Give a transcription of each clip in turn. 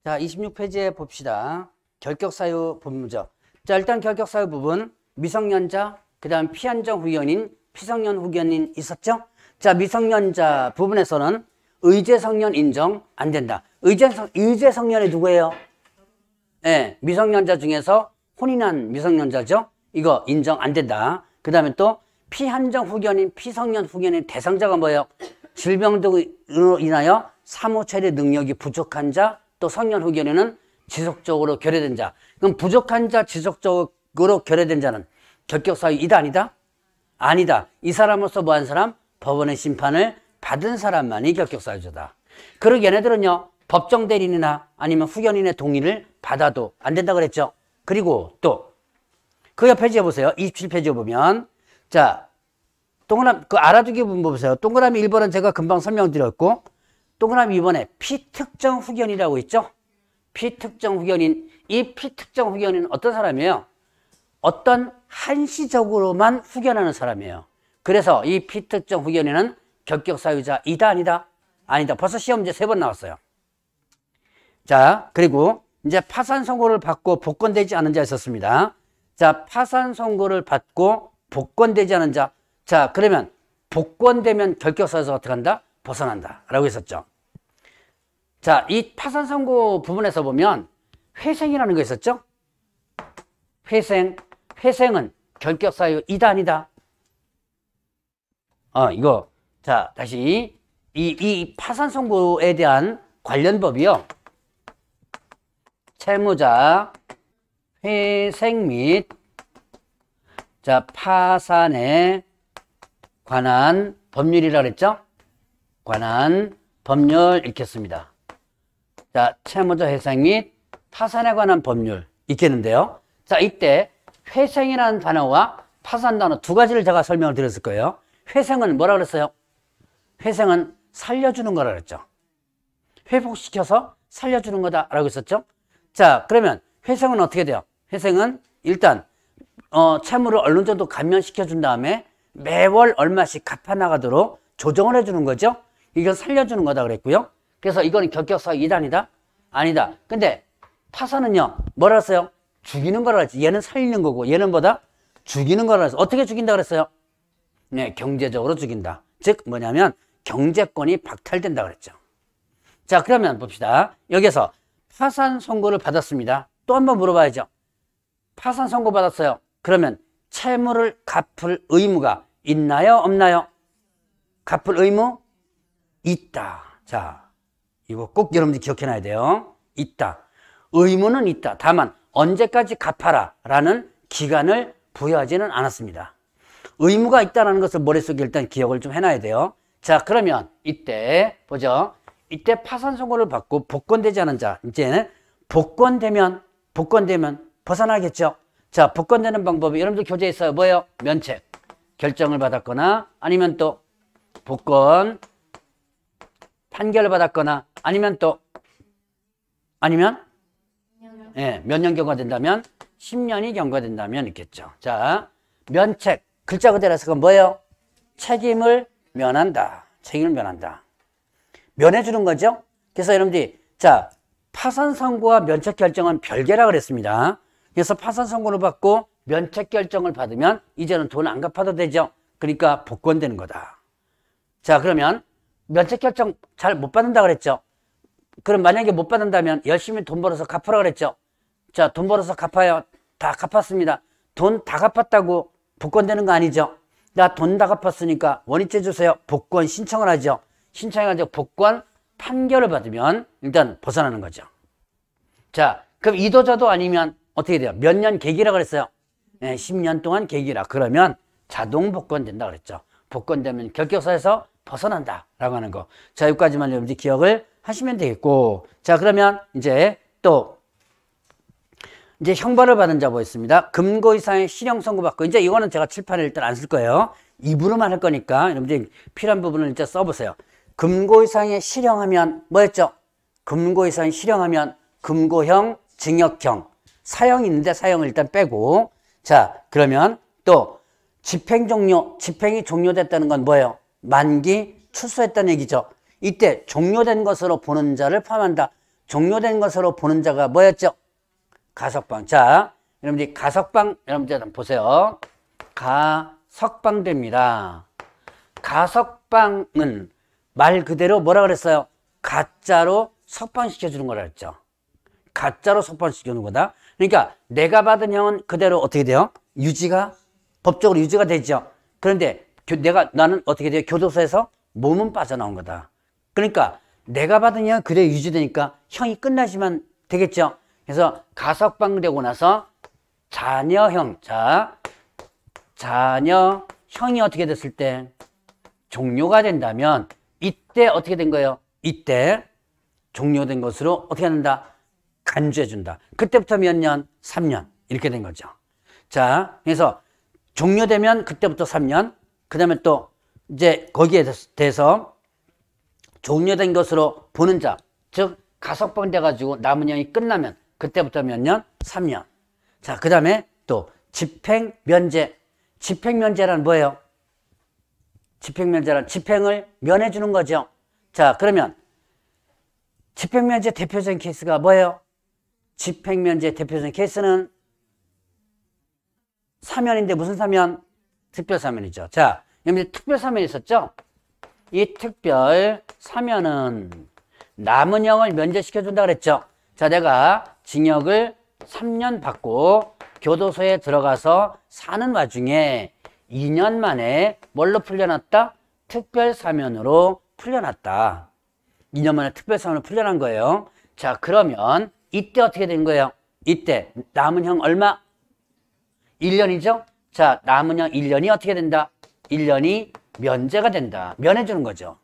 자, 26페이지에 봅시다. 결격사유 부분이죠. 자, 일단 결격사유 부분, 미성년자, 그 다음 피한정 후견인, 피성년 후견인 있었죠? 자, 미성년자 부분에서는 의제성년 인정 안 된다. 의제성년이 누구예요? 네, 미성년자 중에서 혼인한 미성년자죠? 이거 인정 안 된다. 그 다음에 또 피한정 후견인, 피성년 후견인 대상자가 뭐예요? 질병 등으로 인하여 사무처리 능력이 부족한 자, 또 성년 후견인은 지속적으로 결여된 자. 그럼 부족한 자, 지속적으로 결여된 자는 결격사유이다 아니다? 아니다. 이 사람으로서 뭐한 사람? 법원의 심판을 받은 사람만이 결격사유자다. 그리고 얘네들은요, 법정 대리인이나 아니면 후견인의 동의를 받아도 안 된다 그랬죠. 그리고 또 그 옆 페이지에 보세요. 27페이지에 보면 자, 동그라미 그 알아두기 부분 보세요. 동그라미 1번은 제가 금방 설명드렸고, 동그라미 2번에 피특정 후견이라고 있죠. 피특정 후견인. 이 피특정 후견인은 어떤 사람이에요? 어떤 한시적으로만 후견하는 사람이에요. 그래서 이 피특정 후견인은 결격사유자이다 아니다? 아니다. 벌써 시험 문제 3번 나왔어요. 자, 그리고 이제 파산 선고를 받고 복권되지 않은 자 있었습니다. 자, 파산 선고를 받고 복권되지 않은 자. 자, 그러면 복권되면 결격사유에서 어떻게 한다? 벗어난다 라고 했었죠. 자, 이 파산 선고 부분에서 보면 회생이라는 거 있었죠. 회생은 결격사유이다 아니다? 이거 자, 다시 이 파산 선고에 대한 관련 법이요, 채무자 회생 및 자, 파산에 관한 법률이라 그랬죠? 관한 법률 읽겠습니다. 자, 채무자 회생 및 파산에 관한 법률 읽겠는데요. 자, 이때 회생이라는 단어와 파산 단어 두 가지를 제가 설명을 드렸을 거예요. 회생은 뭐라 그랬어요? 회생은 살려주는 거라 그랬죠. 회복시켜서 살려주는 거다라고 했었죠. 자, 그러면 회생은 어떻게 돼요? 회생은 일단 채무를 어느 정도 감면시켜 준 다음에 매월 얼마씩 갚아나가도록 조정을 해주는 거죠. 이건 살려주는 거다 그랬고요. 그래서 이거는 결격사유이다 아니다? 아니다. 근데 파산은요, 뭐라 했어요? 죽이는 거라 그랬지. 얘는 살리는 거고 얘는 뭐다? 죽이는 거라 그랬어요. 어떻게 죽인다 그랬어요? 네, 경제적으로 죽인다. 즉 뭐냐면 경제권이 박탈된다 그랬죠. 자, 그러면 봅시다. 여기서 파산 선고를 받았습니다. 또 한번 물어봐야죠. 파산 선고 받았어요. 그러면 채무를 갚을 의무가 있나요? 없나요? 갚을 의무? 있다. 자, 이거 꼭 여러분들 기억해놔야 돼요. 있다. 의무는 있다. 다만 언제까지 갚아라 라는 기간을 부여하지는 않았습니다. 의무가 있다는 것을 머릿속에 일단 기억을 좀 해놔야 돼요. 자, 그러면 이때 보죠. 이때 파산 선고를 받고 복권되지 않은 자, 이제 복권되면 벗어나겠죠. 자, 복권되는 방법이 여러분들 교재에 있어요. 뭐예요? 면책 결정을 받았거나 아니면 또 복권 판결을 받았거나 아니면 예, 몇 년 경과된다면 10년이 경과된다면 있겠죠. 자, 면책 글자 그대로 해서 그건 뭐예요? 책임을 면한다. 책임을 면한다. 면해주는 거죠. 그래서 여러분들이 자, 파산 선고와 면책 결정은 별개라 그랬습니다. 그래서 파산 선고를 받고 면책 결정을 받으면 이제는 돈 안 갚아도 되죠. 그러니까 복권되는 거다. 자, 그러면 면책 결정 잘 못 받는다 그랬죠. 그럼 만약에 못 받는다면 열심히 돈 벌어서 갚으라 그랬죠. 자, 돈 벌어서 갚아요. 다 갚았습니다. 돈 다 갚았다고 복권되는 거 아니죠. 나 돈 다 갚았으니까 원위치 주세요. 복권 신청을 하죠. 신청해가지고 복권 판결을 받으면 일단 벗어나는 거죠. 자, 그럼 이도저도 아니면 어떻게 돼요? 몇 년 계기라 그랬어요? 네, 10년 동안 계기라. 그러면 자동 복권된다 그랬죠. 복권되면 결격사에서 벗어난다 라고 하는 거. 자, 여기까지만 여러분들 기억을 하시면 되겠고, 자, 그러면 이제 또 이제 형벌을 받은 자 보겠습니다. 금고 이상의 실형 선고받고, 이제 이거는 제가 칠판에 일단 안 쓸 거예요. 입으로만 할 거니까 여러분들 필요한 부분을 일단 써보세요. 금고 이상의 실형하면 뭐였죠? 금고 이상의 실형하면 금고형, 징역형, 사형이 있는데 사형을 일단 빼고, 자, 그러면 또 집행 종료, 집행이 종료됐다는 건 뭐예요? 만기 출소했다는 얘기죠. 이때 종료된 것으로 보는 자를 포함한다. 종료된 것으로 보는 자가 뭐였죠? 가석방. 자, 여러분들이 가석방, 여러분들 한번 보세요. 가석방됩니다. 가석방은 말 그대로 뭐라 그랬어요? 가짜로 석방시켜주는 거라 했죠. 가짜로 석방시켜주는 거다. 그러니까 내가 받은 형은 그대로 어떻게 돼요? 법적으로 유지가 되죠. 그런데 나는 어떻게 돼요? 교도소에서 몸은 빠져나온 거다. 그러니까 내가 받은 형은 그대로 유지되니까 형이 끝나지만 되겠죠. 그래서 가석방되고 나서 자녀형, 자녀형이 어떻게 됐을 때 종료가 된다면 이때 어떻게 된 거예요? 이때 종료된 것으로 어떻게 한다? 간주해준다. 그때부터 몇 년? 3년. 이렇게 된 거죠. 자, 그래서 종료되면 그때부터 3년. 그 다음에 또 이제 거기에 대해서 종료된 것으로 보는 자, 즉 가석방 돼가지고 남은 형이 끝나면 그때부터 몇 년? 3년. 자, 그 다음에 또 집행면제. 집행면제란 뭐예요? 집행면제란 집행을 면해주는 거죠. 자, 그러면 집행면제 대표적인 케이스가 뭐예요? 집행면제 대표적인 케이스는 사면인데 무슨 사면? 특별사면이죠. 자, 여러분들 특별사면이 있었죠? 이 특별사면은 남은 형을 면제시켜준다 그랬죠. 자, 내가 징역을 3년 받고 교도소에 들어가서 사는 와중에 2년 만에 뭘로 풀려났다? 특별사면으로 풀려났다. 2년 만에 특별사면으로 풀려난 거예요. 자, 그러면 이때 어떻게 된 거예요? 이때 남은 형 얼마? 1년이죠? 자, 남은 형 1년이 어떻게 된다? 1년이 면제가 된다. 면해주는 거죠.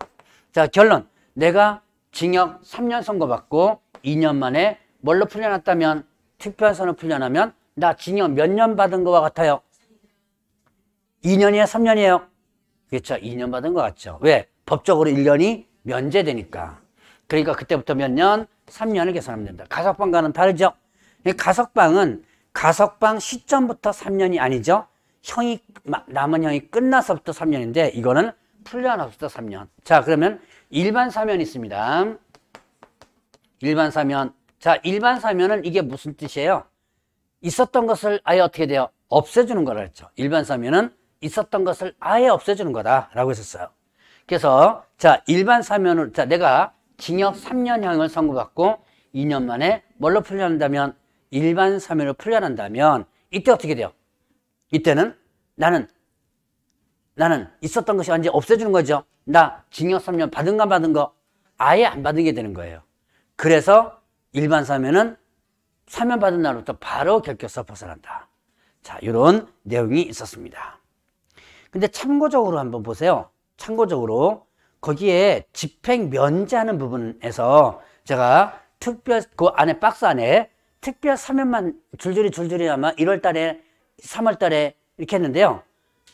자, 결론. 내가 징역 3년 선고받고 2년 만에 뭘로 풀려났다면? 특별사면으로 풀려나면 나 징역 몇 년 받은 거와 같아요? 2년이에요? 3년이에요? 그렇죠. 2년 받은 것 같죠. 왜? 법적으로 1년이 면제되니까. 그러니까 그때부터 몇 년? 3년을 계산하면 된다. 가석방과는 다르죠. 가석방은 가석방 시점부터 3년이 아니죠. 남은 형이 끝나서부터 3년인데 이거는 풀려나서부터 3년. 자, 그러면 일반 사면이 있습니다. 일반 사면. 자, 일반 사면은 이게 무슨 뜻이에요? 있었던 것을 아예 어떻게 돼요? 없애주는 거라 했죠. 일반 사면은 있었던 것을 아예 없애주는 거다라고 했었어요. 그래서 자, 일반 사면을 내가 징역 3년형을 선고받고 2년 만에 뭘로 풀려난다면 일반 사면으로 풀려난다면 이때 어떻게 돼요? 이때는 나는 있었던 것이 완전히 없애주는 거죠. 나 징역 3년 받은 거 아예 안 받은 게 되는 거예요. 그래서 일반 사면은 사면 받은 날부터 바로 결격서 벗어난다. 자, 이런 내용이 있었습니다. 근데 참고적으로 한번 보세요. 참고적으로 거기에 집행 면제하는 부분에서 제가 그 안에 박스 안에 특별 사면만 줄줄이 아마 1월 달에 3월 달에 이렇게 했는데요.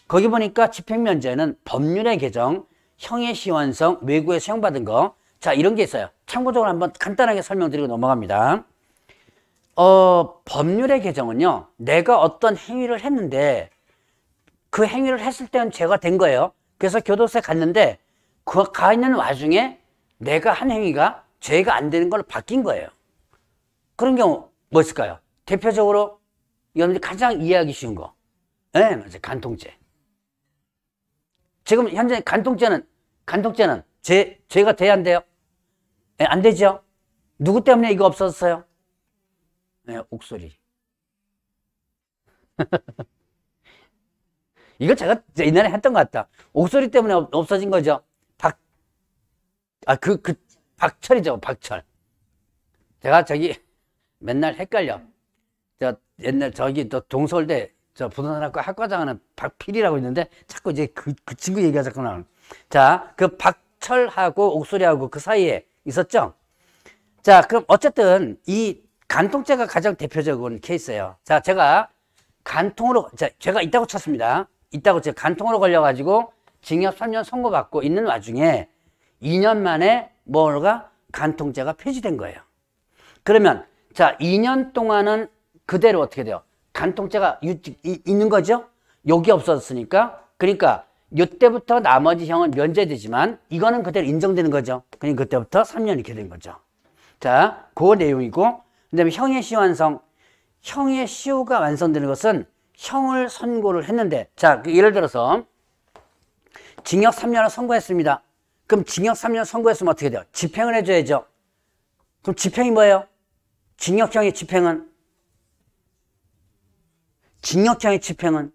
거기 보니까 집행 면제는 법률의 개정, 형의 시환성, 외국에 수용받은 거. 자, 이런 게 있어요. 참고적으로 한번 간단하게 설명드리고 넘어갑니다. 법률의 개정은요, 내가 어떤 행위를 했는데 그 행위를 했을 때는 죄가 된 거예요. 그래서 교도소에 갔는데 가 있는 와중에 내가 한 행위가 죄가 안 되는 걸로 바뀐 거예요. 그런 경우 뭐 있을까요? 대표적으로 여러분들이 가장 이해하기 쉬운 거. 네, 맞아요. 간통죄. 지금 현재 간통죄는 죄가 돼야 안 돼요? 네, 안 되죠? 누구 때문에 이거 없어졌어요? 네, 옥소리. 이거 제가 옛날에 했던 것 같다. 옥소리 때문에 없어진 거죠. 박철이죠, 박철. 제가 맨날 헷갈려. 옛날 또 동서울대 부동산학과 학과장하는 박필이라고 있는데 자꾸 이제 그 친구 얘기가 자꾸 나오는. 자, 그 박철하고 옥소리하고 그 사이에 있었죠? 자, 그럼 어쨌든 이 간통죄가 가장 대표적인 케이스예요. 자, 제가 제가 있다고 쳤습니다. 제가 간통으로 걸려가지고 징역 3년 선고받고 있는 와중에 2년 만에 뭐가 간통죄가 폐지된 거예요. 그러면 자, 2년 동안은 그대로 어떻게 돼요? 간통죄가 있는 거죠? 여기 없어졌으니까. 그러니까 이때부터 나머지 형은 면제되지만 이거는 그대로 인정되는 거죠. 그러니까 그때부터 3년 이렇게 된 거죠. 자, 그 내용이고, 그 다음에 형의 시효 완성. 형의 시효가 완성되는 것은 형을 선고를 했는데, 자, 예를 들어서 징역 3년을 선고했습니다. 그럼 징역 3년 선고했으면 어떻게 돼요? 집행을 해줘야죠. 그럼 집행이 뭐예요? 징역형의 집행은? 징역형의 집행은?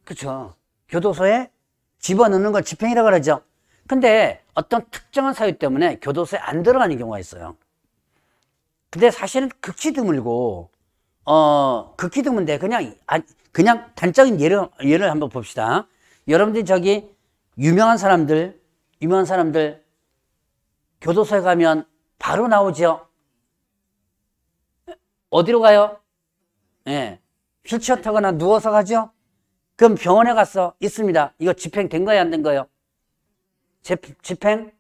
그쵸. 교도소에 집어넣는 걸 집행이라고 그러죠. 근데 어떤 특정한 사유 때문에 교도소에 안 들어가는 경우가 있어요. 근데 사실은 극히 드물고, 극히 드문데, 그냥 단적인 예를 한번 봅시다. 여러분들이 저기, 유명한 사람들, 교도소에 가면 바로 나오죠. 어디로 가요? 예. 휠체어 타거나 누워서 가죠? 그럼 병원에 가서 있습니다. 이거 집행된 거예요? 안 된 거예요? 집행?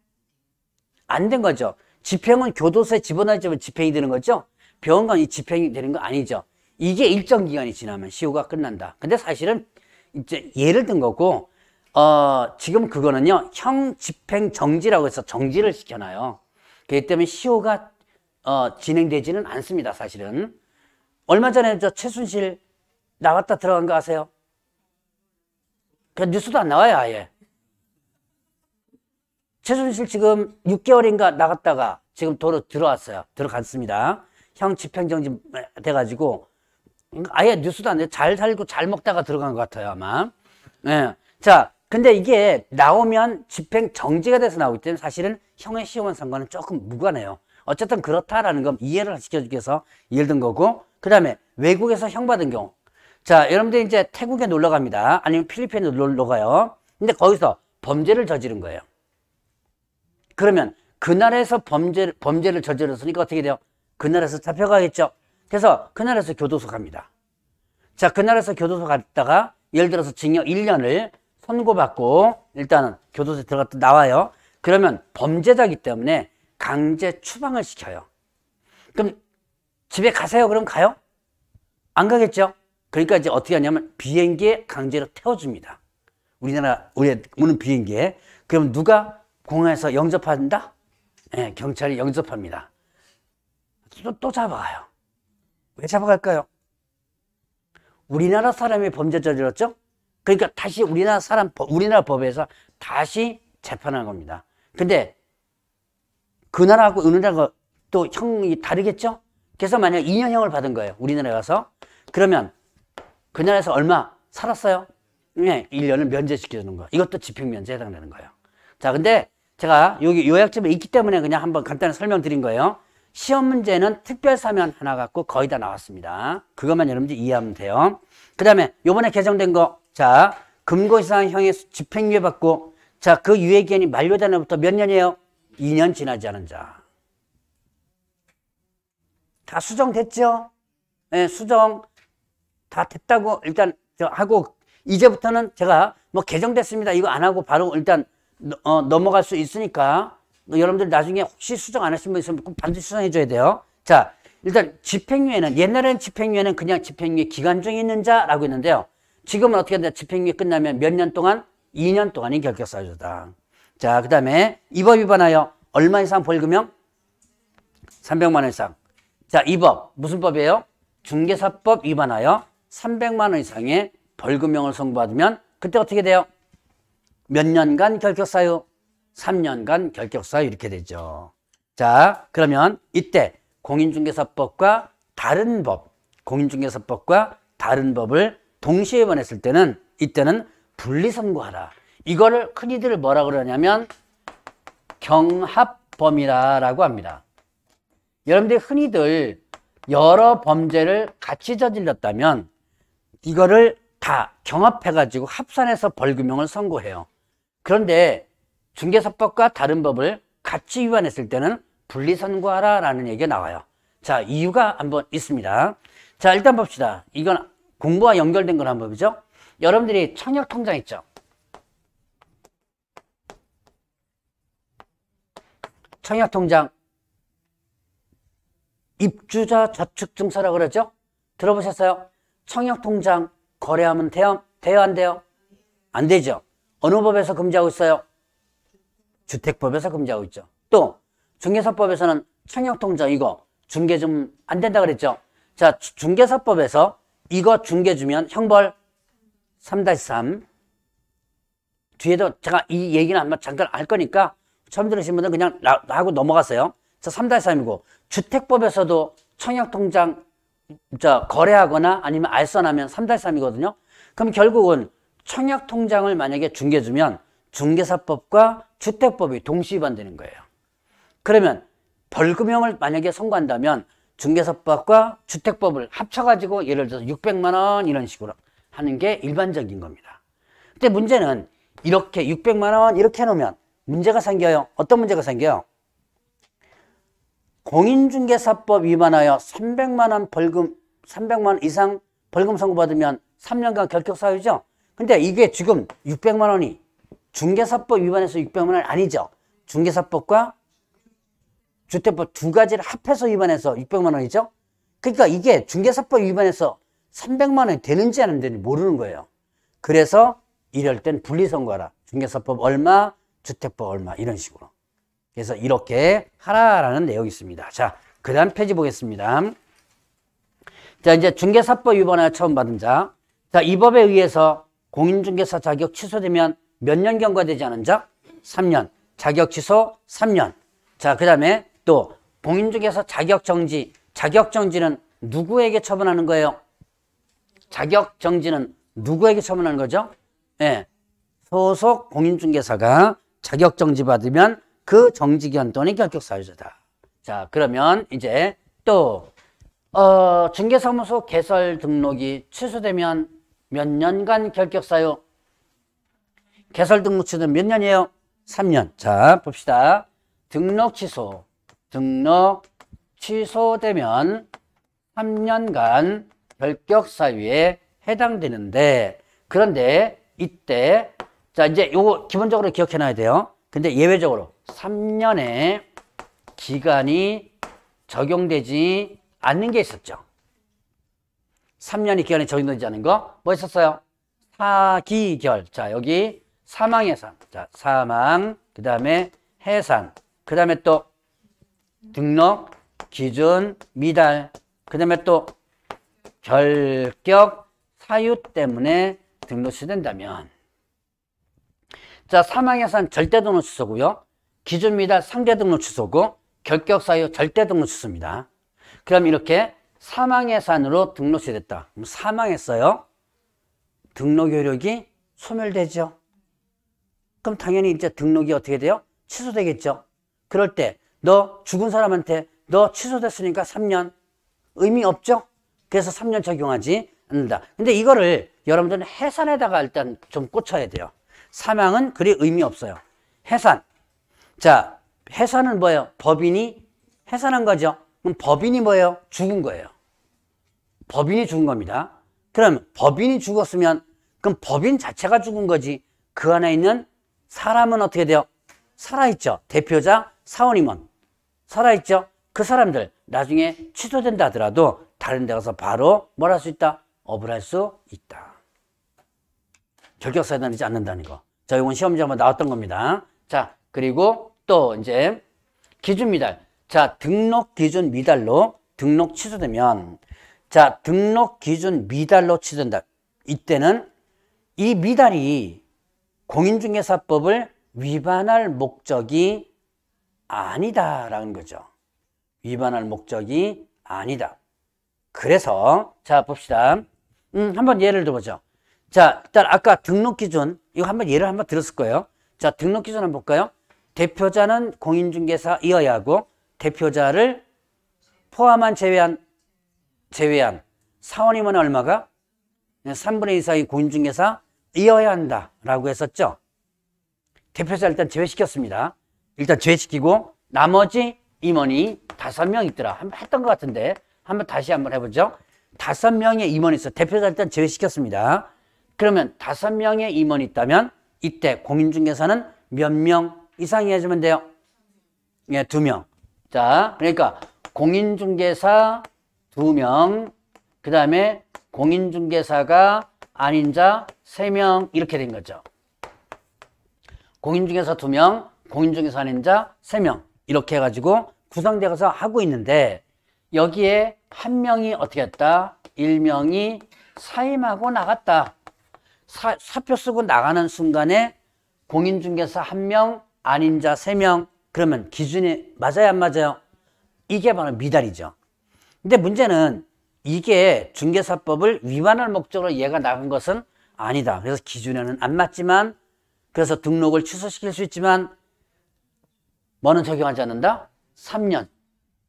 안 된 거죠. 집행은 교도소에 집어넣으면 집행이 되는 거죠. 병원 가면 이 집행이 되는 거 아니죠. 이게 일정 기간이 지나면 시효가 끝난다. 근데 사실은 이제 예를 든 거고, 지금 그거는요, 형 집행 정지라고 해서 정지를 시켜놔요. 그렇기 때문에 시효가 진행되지는 않습니다, 사실은. 얼마 전에 저 최순실 나왔다 들어간 거 아세요? 그 뉴스도 안 나와요, 아예. 최순실 지금 6개월인가 나갔다가 지금 도로 들어왔어요. 들어갔습니다. 형 집행정지 돼가지고 아예 뉴스도 안 돼요. 잘 살고 잘 먹다가 들어간 것 같아요, 아마. 네. 자, 근데 이게 나오면 집행정지가 돼서 나오기 때문에 사실은 형의 시효만 상관은 조금 무관해요. 어쨌든 그렇다라는 건 이해를 시켜주기 위해서 예를 든 거고, 그 다음에 외국에서 형 받은 경우. 자, 여러분들 이제 태국에 놀러 갑니다. 아니면 필리핀에 놀러 가요. 근데 거기서 범죄를 저지른 거예요. 그러면 그 나라에서 범죄를 저질렀으니까 어떻게 돼요? 그 나라에서 잡혀가겠죠. 그래서 그 나라에서 교도소 갑니다. 자, 그 나라에서 교도소 갔다가 예를 들어서 징역 1년을 선고받고 일단은 교도소에 들어갔다 나와요. 그러면 범죄자이기 때문에 강제 추방을 시켜요. 그럼 집에 가세요? 그럼 가요? 안 가겠죠? 그러니까 이제 어떻게 하냐면 비행기에 강제로 태워줍니다. 우리 오는 비행기에. 그럼 누가 공항에서 영접한다? 네, 경찰이 영접합니다. 또 잡아가요. 왜 잡아갈까요? 우리나라 사람이 범죄 저질렀죠? 그러니까 다시 우리나라 법에서 다시 재판하는 겁니다. 근데 그 나라하고 어느 나라가 또 형이 다르겠죠? 그래서 만약 2년형을 받은 거예요. 우리나라에 가서. 그러면 그 나라에서 얼마 살았어요? 네, 1년을 면제시켜주는 거예요. 이것도 집행면제에 해당되는 거예요. 자, 근데 제가 여기 요약집에 있기 때문에 그냥 한번 간단히 설명드린 거예요. 시험 문제는 특별사면 하나 갖고 거의 다 나왔습니다. 그것만 여러분들 이해하면 돼요. 그 다음에 요번에 개정된 거, 자, 금고 이상 형의 집행유예 받고, 자, 그 유예기한이 만료된 날부터 몇 년이에요? 2년 지나지 않은 자. 다 수정됐죠? 네, 수정 다 됐다고 일단 하고, 이제부터는 제가 뭐 개정됐습니다 이거 안 하고 바로 일단 넘어갈 수 있으니까 여러분들 나중에 혹시 수정 안 하신 분 있으면 꼭 반드시 수정해 줘야 돼요. 자, 일단 집행유예는, 옛날에는 집행유예는 그냥 집행유예 기간 중에 있는 자라고 했는데요. 지금은 어떻게 된다? 집행유예 끝나면 몇 년 동안? 2년 동안이 결격사유다. 자, 그 다음에 이 법 위반하여 얼마 이상 벌금형? 300만 원 이상. 자, 이 법 무슨 법이에요? 중개사법 위반하여 300만 원 이상의 벌금형을 선고받으면 그때 어떻게 돼요? 몇 년간 결격사유? 3년간 결격사유 이렇게 되죠. 자, 그러면 이때 공인중개사법과 다른 법, 공인중개사법과 다른 법을 동시에 위반했을 때는 이때는 분리선고하라. 이거를 흔히들 뭐라 그러냐면 경합범이라고 합니다. 여러분들이 흔히들 여러 범죄를 같이 저질렀다면 이거를 다 경합해가지고 합산해서 벌금형을 선고해요. 그런데 중개사법과 다른 법을 같이 위반했을 때는 분리선고하라 라는 얘기가 나와요. 자, 이유가 한번 있습니다. 자, 일단 봅시다. 이건 공부와 연결된 건 한 법이죠. 여러분들이 청약통장 있죠? 청약통장 입주자 저축증서라고 그러죠? 들어보셨어요? 청약통장 거래하면 돼요? 돼요? 안 돼요? 안 되죠. 어느 법에서 금지하고 있어요? 주택법에서 금지하고 있죠. 또 중개사법에서는 청약통장 이거 중개 좀 안 된다 그랬죠? 자, 중개사법에서 이거 중개 주면 형벌 3-3. 뒤에도 제가 이 얘기는 아마 잠깐 할 거니까 처음 들으신 분들은 그냥 하고 넘어갔어요. 자, 3-3이고 주택법에서도 청약통장 거래하거나 아니면 알선하면 3-3이거든요. 그럼 결국은 청약통장을 만약에 중개 주면 중개사법과 주택법이 동시 위반되는 거예요. 그러면 벌금형을 만약에 선고한다면 중개사법과 주택법을 합쳐가지고 예를 들어서 600만 원 이런 식으로 하는 게 일반적인 겁니다. 근데 문제는 이렇게 600만 원 이렇게 해놓으면 문제가 생겨요. 어떤 문제가 생겨요? 공인중개사법 위반하여 300만 원 벌금, 300만 원 이상 벌금 선고받으면 3년간 결격사유죠. 근데 이게 지금 600만 원이 중개사법 위반해서 600만 원 아니죠. 중개사법과 주택법 두 가지를 합해서 위반해서 600만 원이죠. 그러니까 이게 중개사법 위반해서 300만 원이 되는지 안 되는지 모르는 거예요. 그래서 이럴 땐 분리선고하라. 중개사법 얼마, 주택법 얼마 이런 식으로. 그래서 이렇게 하라라는 내용이 있습니다. 자, 그 다음 페이지 보겠습니다. 자, 이제 중개사법 위반하여 처분받은 자. 자, 이 법에 의해서 공인중개사 자격 취소되면 몇 년 경과되지 않은 자? 3년. 자격 취소 3년. 자, 그 다음에 또 공인중개사 자격정지. 자격정지는 누구에게 처분하는 거예요? 자격정지는 누구에게 처분하는 거죠? 예. 소속 공인중개사가 자격정지 받으면 그 정지기간 동안이 결격사유자다. 자, 그러면 이제 또 중개사무소 개설 등록이 취소되면 몇 년간 결격사유? 개설 등록 취소는 몇 년이에요? 3년. 자, 봅시다. 등록 취소되면 3년간 결격사유에 해당되는데, 그런데 이때 자, 이제 요거 기본적으로 기억해 놔야 돼요. 근데 예외적으로 3년의 기간이 적용되지 않는 게 있었죠. 3년이 기간이 적용되지 않은 거 뭐 있었어요? 사기결. 자, 여기 사망해산. 자, 사망. 그 다음에 해산. 그 다음에 또 등록 기준 미달. 그 다음에 또 결격 사유 때문에 등록 취소된다면, 자, 사망해산 절대 등록 취소고요. 기준 미달 상대 등록 취소고, 결격 사유 절대 등록 취소입니다. 그럼 이렇게 사망해산으로 등록 취소됐다. 그럼 사망했어요. 등록 효력이 소멸되죠. 그럼 당연히 이제 등록이 어떻게 돼요? 취소되겠죠. 그럴 때 너 죽은 사람한테 너 취소됐으니까 3년 의미 없죠? 그래서 3년 적용하지 않는다. 근데 이거를 여러분들은 해산에다가 일단 좀 꽂혀야 돼요. 사망은 그리 의미 없어요. 해산. 자, 해산은 뭐예요? 법인이 해산한 거죠. 그럼 법인이 뭐예요? 죽은 거예요. 법인이 죽은 겁니다. 그럼 법인이 죽었으면 그럼 법인 자체가 죽은 거지. 그 안에 있는 사람은 어떻게 돼요? 살아있죠. 대표자, 사원임원 살아있죠. 그 사람들 나중에 취소된다 하더라도 다른 데 가서 바로 뭘 할 수 있다? 업을 할 수 있다. 결격사유에 되지 않는다는 거. 자, 이건 시험 문제 한번 나왔던 겁니다. 자, 그리고 또 이제 기준 미달. 자, 등록 기준 미달로 등록 취소되면, 자, 등록 기준 미달로 취소된다. 이때는 이 미달이 공인중개사법을 위반할 목적이 아니다라는 거죠. 위반할 목적이 아니다. 그래서 자, 봅시다. 한번 예를 들어보죠. 자, 일단 아까 등록 기준 이거 한번 예를 한번 들었을 거예요. 자, 등록 기준 한번 볼까요? 대표자는 공인중개사이어야 하고 대표자를 포함한 제외한 사원임원은 얼마가? 3분의 2 이상의 공인중개사이어야 한다라고 했었죠. 대표자 일단 제외시켰습니다. 일단 제외시키고 나머지 임원이 5명 있더라. 한번 했던 것 같은데 한번 다시 한번 해보죠. 5명의 임원이 있어. 대표자 일단 제외시켰습니다. 그러면 5명의 임원이 있다면 이때 공인중개사는 몇 명 이상이 해주면 돼요? 예, 2명. 자, 그러니까 공인중개사 2명, 그 다음에 공인중개사가 아닌 자 3명 이렇게 된 거죠. 공인중개사 2명, 공인중개사 아닌 자 3명 이렇게 해가지고 구성되어서 하고 있는데 여기에 한 명이 어떻게 했다? 일명이 사임하고 나갔다. 사표 쓰고 나가는 순간에 공인중개사 1명, 아닌 자 3명. 그러면 기준이 맞아요, 안 맞아요? 이게 바로 미달이죠. 근데 문제는 이게 중개사법을 위반할 목적으로 얘가 나간 것은 아니다. 그래서 기준에는 안 맞지만, 그래서 등록을 취소시킬 수 있지만 뭐는 적용하지 않는다? 3년.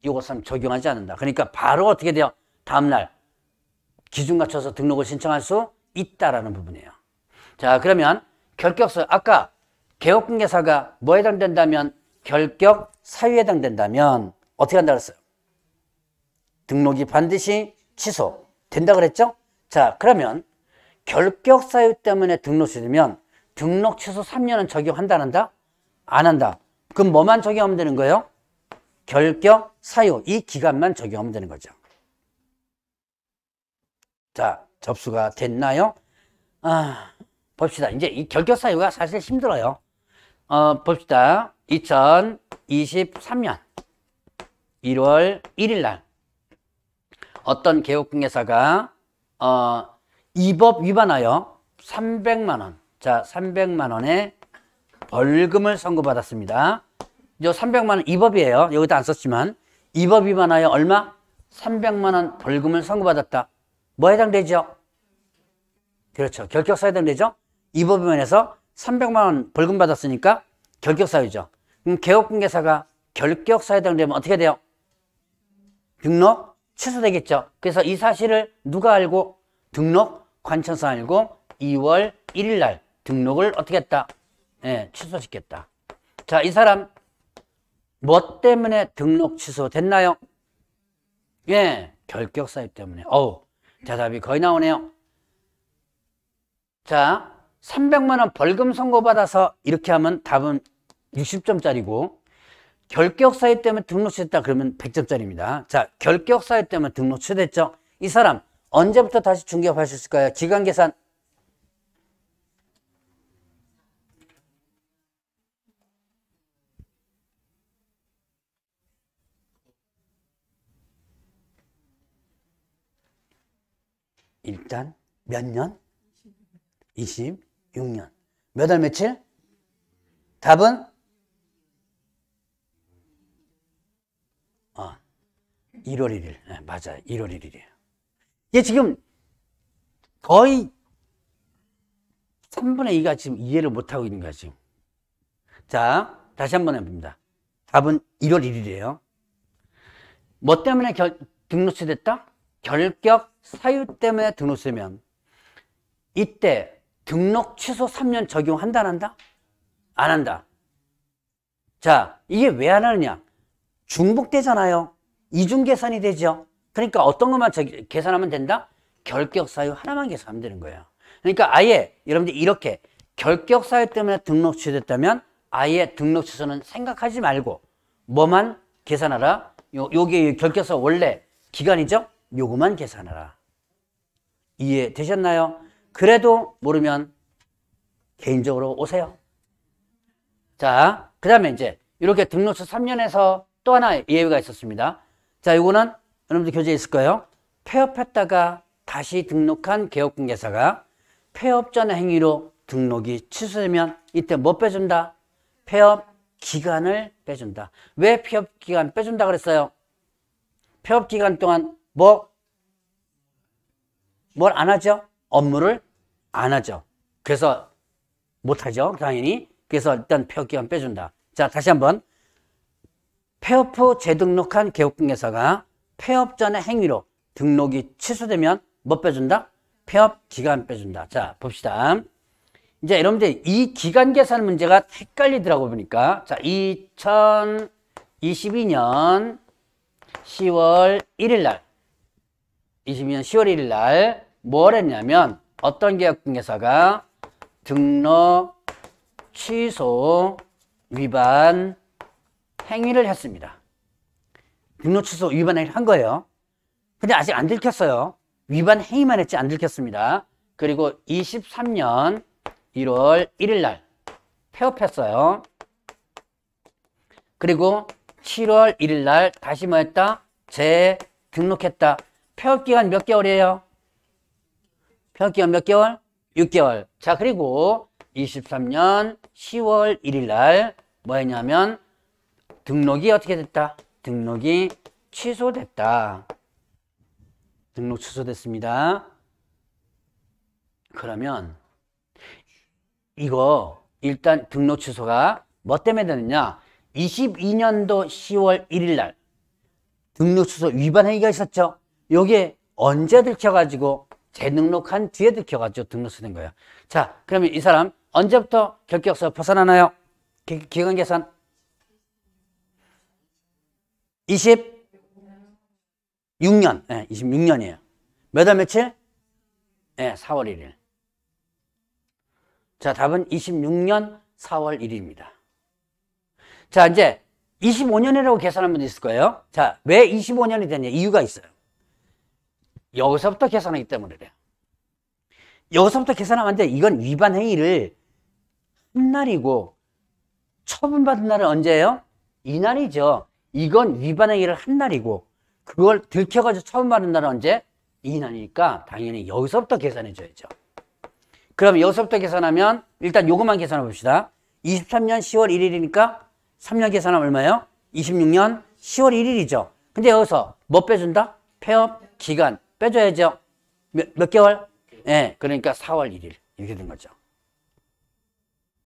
이것은 적용하지 않는다. 그러니까 바로 어떻게 돼요? 다음날 기준 갖춰서 등록을 신청할 수 있다라는 부분이에요. 자, 그러면 결격서, 아까 개업공개사가 뭐에 해당된다면? 결격 사유에 해당된다면 어떻게 한다 그랬어요? 등록이 반드시 취소 된다 그랬죠? 자, 그러면 결격 사유 때문에 등록 취소되면 등록 취소 3년은 적용한다 안 한다? 안 한다. 그럼 뭐만 적용하면 되는 거예요? 결격 사유, 이 기간만 적용하면 되는 거죠. 자, 접수가 됐나요? 봅시다. 이제 이 결격 사유가 사실 힘들어요. 봅시다. 2023년 1월 1일 날 어떤 개업공개사가 이 법 위반하여 300만 원, 자, 300만 원의 벌금을 선고받았습니다. 요 300만 원 이 법이에요. 여기다 안 썼지만 이 법 위반하여 얼마? 300만 원 벌금을 선고받았다. 뭐 해당되죠? 그렇죠. 결격사유에 해당되죠? 이 법 위반해서 300만 원 벌금 받았으니까 결격사유죠. 그럼 개업공개사가 결격사유에 해당되면 어떻게 돼요? 등록 취소되겠죠. 그래서 이 사실을 누가 알고? 등록 관청사 알고 2월 1일 날 등록을 어떻게 했다? 취소시켰다. 자, 이 사람 뭐 때문에 등록 취소됐나요? 결격사유 때문에. 대답이 거의 나오네요. 자, 300만 원 벌금 선고받아서 이렇게 하면 답은 60점짜리고 결격사유 때문에 등록 취소됐다 그러면 100점짜리입니다. 자, 결격사유 때문에 등록 취소됐죠. 이 사람 언제부터 다시 중개업할 수 있을까요? 기간 계산. 일단 몇 년? 26년. 몇 월 며칠? 답은 1월 1일. 네, 맞아요. 1월 1일이에요. 얘 지금 거의 3분의 2가 지금 이해를 못하고 있는 거야, 지금. 자, 다시 한번 해봅니다. 답은 1월 1일이에요. 뭐 때문에 등록 취소됐다? 결격 사유 때문에 등록 취소되면 이때 등록 취소 3년 적용한다 안 한다? 안 한다. 자, 이게 왜 안 하느냐? 중복되잖아요. 이중 계산이 되죠. 그러니까 어떤 것만 계산하면 된다? 결격 사유 하나만 계산하면 되는 거예요. 그러니까 아예 여러분들 이렇게 결격 사유 때문에 등록 취소됐다면 아예 등록 취소는 생각하지 말고 뭐만 계산하라? 요게 결격 사유 원래 기간이죠? 요거만 계산하라. 이해되셨나요? 그래도 모르면 개인적으로 오세요. 자, 그 다음에 이제 이렇게 등록 취소 3년에서 또 하나 예외가 있었습니다. 자, 요거는 여러분들 교재에 있을 거예요. 폐업했다가 다시 등록한 개업공개사가 폐업 전 행위로 등록이 취소되면 이때 뭐 빼준다? 폐업 기간을 빼준다. 왜 폐업 기간 빼준다 그랬어요? 폐업 기간 동안 뭘 안 하죠? 업무를 안 하죠. 그래서 못 하죠, 당연히. 그래서 일단 폐업 기간 빼준다. 자, 다시 한번. 폐업 후 재등록한 개업공개사가 폐업 전의 행위로 등록이 취소되면 뭐 빼준다? 폐업 기간 빼준다. 자, 봅시다. 이제 여러분들 이 기간 계산 문제가 헷갈리더라고 보니까. 자, 2022년 10월 1일 날 22년 10월 1일 날 뭘 했냐면 어떤 개업공개사가 등록 취소 위반 행위를 했습니다. 등록 취소 위반 행위를 한 거예요. 근데 아직 안 들켰어요. 위반 행위만 했지 안 들켰습니다. 그리고 23년 1월 1일 날 폐업했어요. 그리고 7월 1일 날 다시 뭐 했다? 재등록했다. 폐업기간 몇 개월이에요? 폐업기간 몇 개월? 6개월. 자, 그리고 23년 10월 1일 날 뭐 했냐면 등록이 어떻게 됐다? 등록이 취소됐다. 등록 취소됐습니다. 그러면 이거 일단 등록 취소가 뭐 때문에 되느냐? 22년도 10월 1일 날 등록 취소 위반 행위가 있었죠. 요게 언제 들켜가지고 재등록한 뒤에 들켜가지고 등록 취소된 거예요. 자, 그러면 이 사람 언제부터 결격서 벗어나나요? 기간 계산 26년, 네, 26년이에요. 몇 월 며칠? 네, 4월 1일. 자, 답은 26년 4월 1일입니다. 자, 이제 25년이라고 계산한 분도 있을 거예요. 자, 왜 25년이 되냐? 이유가 있어요. 여기서부터 계산하기 때문에 그래요. 여기서부터 계산하면 안 돼. 이건 위반 행위를 한 날이고 처분받은 날은 언제예요? 이날이죠. 이건 위반 행위를 한 날이고 그걸 들켜가지고 처분받은 날은 언제? 이날이니까 당연히 여기서부터 계산해 줘야죠. 그럼 여기서부터 계산하면 일단 요것만 계산해 봅시다. 23년 10월 1일이니까 3년 계산하면 얼마예요? 26년 10월 1일이죠. 근데 여기서 뭐 빼준다? 폐업 기간 빼줘야죠. 몇 개월? 예, 네, 그러니까 4월 1일 이렇게 된 거죠.